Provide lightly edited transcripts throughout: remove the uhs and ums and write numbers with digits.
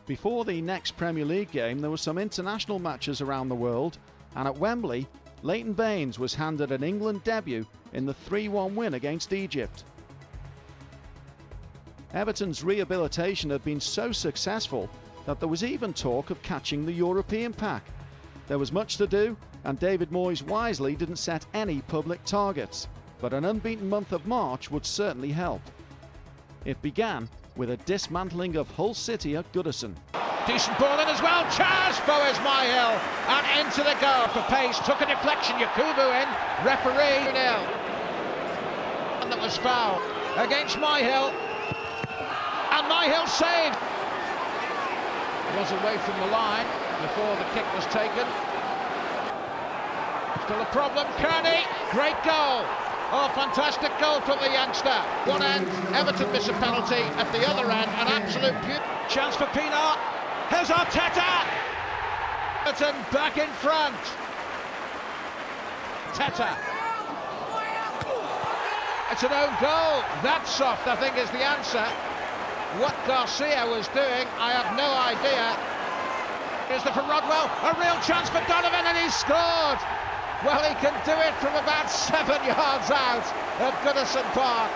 Before the next Premier League game, there were some international matches around the world, and at Wembley, Leighton Baines was handed an England debut in the 3-1 win against Egypt. Everton's rehabilitation had been so successful that there was even talk of catching the European pack. There was much to do, and David Moyes wisely didn't set any public targets, but an unbeaten month of March would certainly help. It began with a dismantling of Hull City at Goodison. Decent ball in as well. Chaz Boaz Myhill and into the goal for pace. Took a deflection. Yakubu in. Referee 0. And that was foul against Myhill. And Myhill saved. Was away from the line before the kick was taken. Still a problem. Kearney. Great goal. Oh, fantastic goal from the youngster. One end, Everton miss a penalty. At the other end, an absolute beauty. Chance for Pienaar. Here's Arteta. Everton back in front. Teta. It's an own goal. That's soft, I think, is the answer. What Garcia was doing, I have no idea. Here's the for Rodwell. A real chance for Donovan, and he scored. Well, he can do it from about 7 yards out of Goodison Park,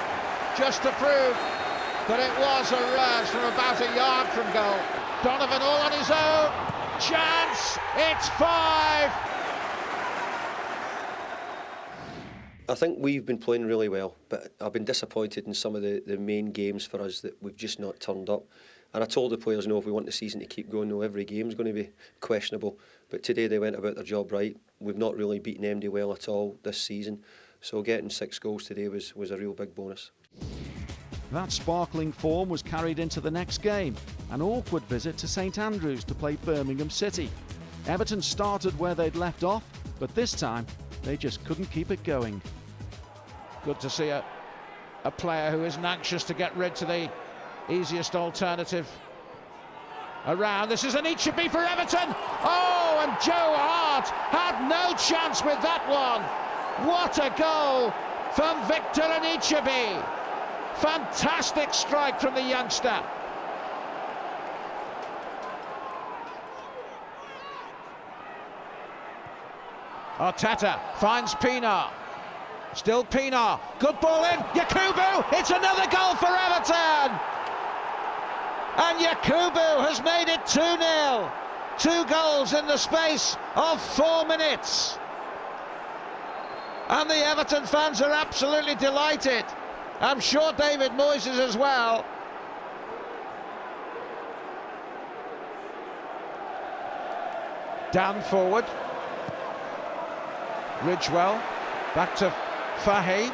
just to prove that it was a rush from about a yard from goal. Donovan all on his own. Chance. It's 5. I think we've been playing really well, but I've been disappointed in some of the main games for us that we've just not turned up. And I told the players, if we want the season to keep going, every game's going to be questionable. But today they went about their job right. We've not really beaten MD well at all this season. So getting 6 goals today was a real big bonus. That sparkling form was carried into the next game, an awkward visit to St Andrews to play Birmingham City. Everton started where they'd left off, but this time they just couldn't keep it going. Good to see a player who isn't anxious to get rid to the easiest alternative around. This is an Ichibi for Everton. Oh, and Joe Hart had no chance with that one. What a goal from Victor Ichibi. Fantastic strike from the youngster. Arteta finds Pienaar. Still Pienaar. Good ball in. Yakubu. It's another goal for Everton. And Yakubu has made it 2-0. 2 goals in the space of 4 minutes. And the Everton fans are absolutely delighted. I'm sure David Moyes is as well. Down forward. Ridgewell. Back to Fahy.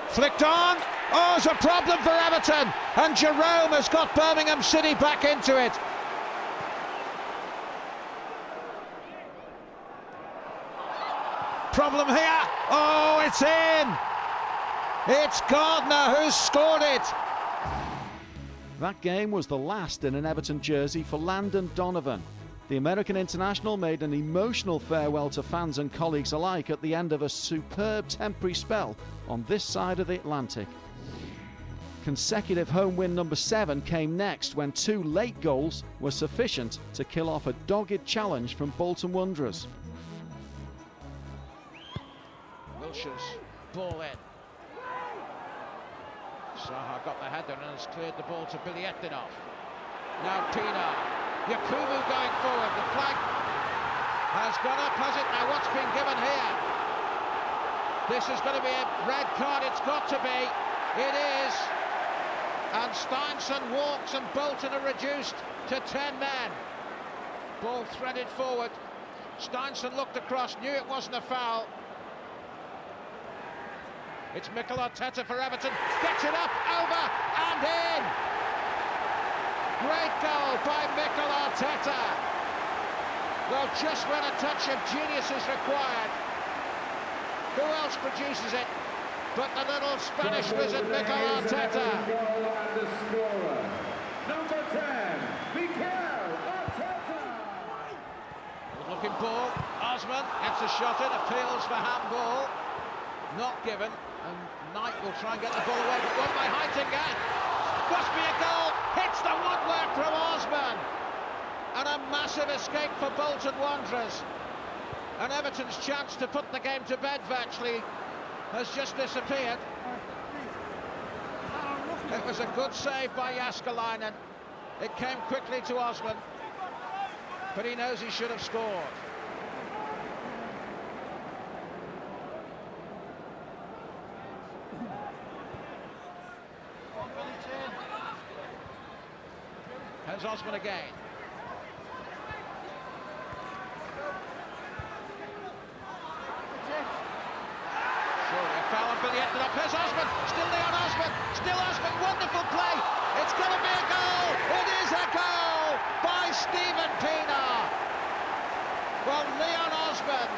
Flicked on. Oh, it's a problem for Everton. And Jerome has got Birmingham City back into it. Problem here. Oh, it's in. It's Gardner who's scored it. That game was the last in an Everton jersey for Landon Donovan. The American international made an emotional farewell to fans and colleagues alike at the end of a superb temporary spell on this side of the Atlantic. Consecutive home win number 7 came next when 2 late goals were sufficient to kill off a dogged challenge from Bolton Wanderers. Wilshire's ball in. Zaha got the header and has cleared the ball to Bilyatinov. Now Pienaar. Yakubu going forward. The flag has gone up, has it? Now what's been given here? This is going to be a red card. It's got to be. It is. And Steinson walks and Bolton are reduced to 10 men. Ball threaded forward. Steinson looked across, knew it wasn't a foul. It's Mikel Arteta for Everton. Gets it up, over and in. Great goal by Mikel Arteta. Well, just when a touch of genius is required. Who else produces it but the little Spanish wizard Mikel Arteta? Number 10, Mikel Arteta. Good-looking ball. Osman gets a shot in, appeals for handball. Not given, and Knight will try and get the ball away, but won by Heitinger. Must be a goal. hits the woodwork from Osman, and a massive escape for Bolton Wanderers. And Everton's chance to put the game to bed virtually has just disappeared. It was a good save by Jääskeläinen. It came quickly to Osman, but he knows he should have scored. Here's Osman again. Surely a foul on Billy Ettenhoff. Here's Osman. Still Leon Osman. Still Osman. Wonderful play. It's going to be a goal. It is a goal by Stephen Pienaar. Well, Leon Osman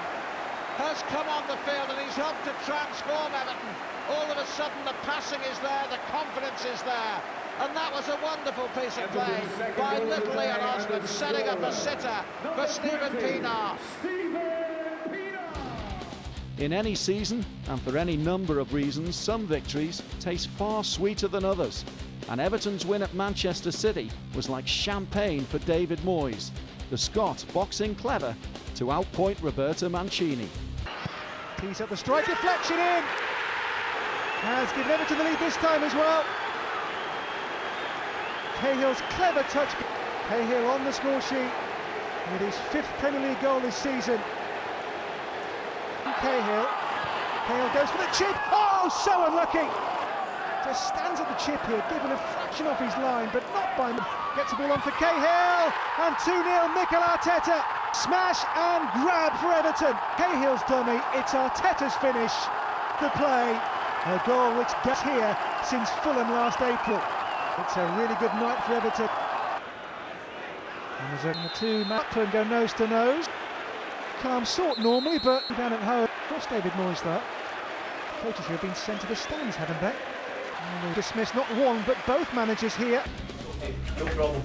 has come on the field and he's helped to transform Everton. All of a sudden the passing is there, the confidence is there. And that was a wonderful piece of play by little Leon Osman, setting up a sitter for Stephen Pienaar. In any season, and for any number of reasons, some victories taste far sweeter than others. And Everton's win at Manchester City was like champagne for David Moyes, the Scot boxing clever to outpoint Roberto Mancini. He's at the strike, deflection in! Has given Everton the lead this time as well. Cahill's clever touch. Cahill on the score sheet with his 5th Premier League goal this season. Cahill goes for the chip. Oh, so unlucky! Just stands at the chip here, given a fraction off his line, but not by him. Gets the ball on for Cahill, and 2-0 Mikel Arteta. Smash and grab for Everton. Cahill's dummy, it's Arteta's finish. The play, a goal which gets here since Fulham last April. It's a really good night for Everton. And there's the two Maplin go nose to nose. Calm sort normally, but down at home. Of course, David Moyes that. Coaches who have been sent to the stands, haven't they? And they dismissed not one, but both managers here. No problem.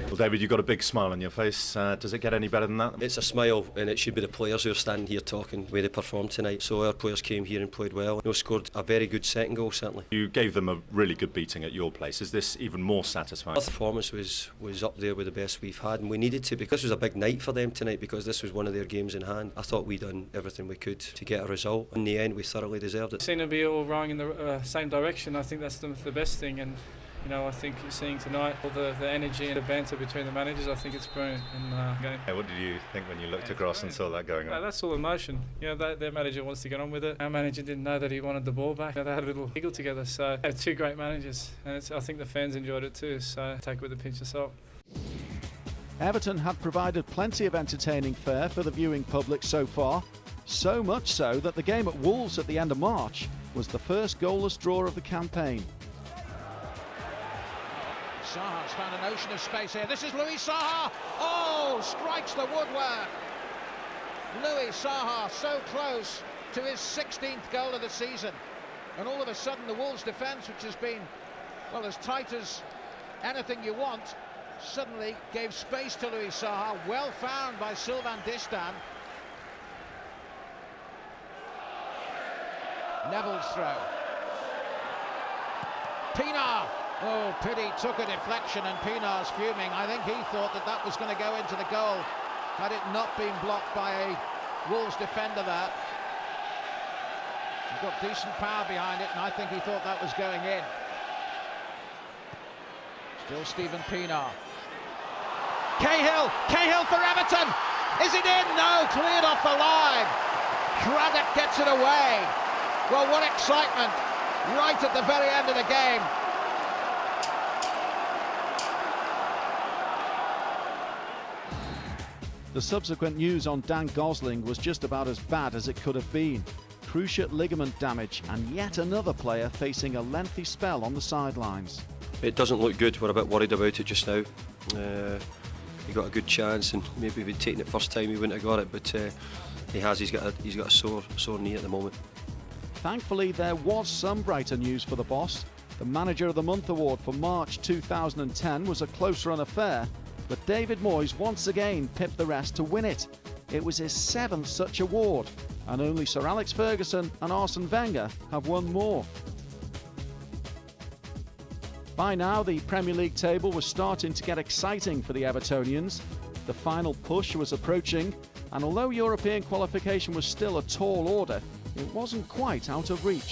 Well, David, you've got a big smile on your face. Does it get any better than that? It's a smile, and it should be the players who are standing here talking the way they performed tonight. So our players came here and played well. Scored a very good second goal, certainly. You gave them a really good beating at your place. Is this even more satisfying? Our performance was up there with the best we've had, and we needed to, because this was a big night for them tonight, because this was one of their games in hand. I thought we'd done everything we could to get a result. In the end, we thoroughly deserved it. Seem to be all rowing in the same direction. I think that's the best thing, and you know, I think seeing tonight all the energy and the banter between the managers, I think it's brilliant in the game. What did you think when you looked across and saw that going on? That's all emotion. You know, their manager wants to get on with it. Our manager didn't know that he wanted the ball back. They had a little giggle together. So they had two great managers, and I think the fans enjoyed it too. So take it with a pinch of salt. Everton have provided plenty of entertaining fare for the viewing public so far. So much so that the game at Wolves at the end of March was the first goalless draw of the campaign. Saha's found an ocean of space here. This is Louis Saha. Oh, strikes the woodwork. Louis Saha so close to his 16th goal of the season. And all of a sudden the Wolves defence, which has been, well, as tight as anything you want, suddenly gave space to Louis Saha. Well found by Sylvain Distin. Neville's throw. Pienaar. Oh, pity, took a deflection and Pienaar's fuming. I think he thought that was going to go into the goal had it not been blocked by a Wolves defender there. He's got decent power behind it, and I think he thought that was going in. Still Stephen Pienaar. Cahill for Everton. Is it in? No, cleared off the line. Craddock gets it away. Well, what excitement right at the very end of the game. The subsequent news on Dan Gosling was just about as bad as it could have been. Cruciate ligament damage, and yet another player facing a lengthy spell on the sidelines. It doesn't look good. We're a bit worried about it just now. He got a good chance, and maybe if he'd taken it first time he wouldn't have got it, but he's got a sore knee at the moment. Thankfully, there was some brighter news for the boss. The Manager of the Month award for March 2010 was a close run affair, but David Moyes once again pipped the rest to win it. It was his 7th such award, and only Sir Alex Ferguson and Arsene Wenger have won more. By now, the Premier League table was starting to get exciting for the Evertonians. The final push was approaching, and although European qualification was still a tall order, it wasn't quite out of reach.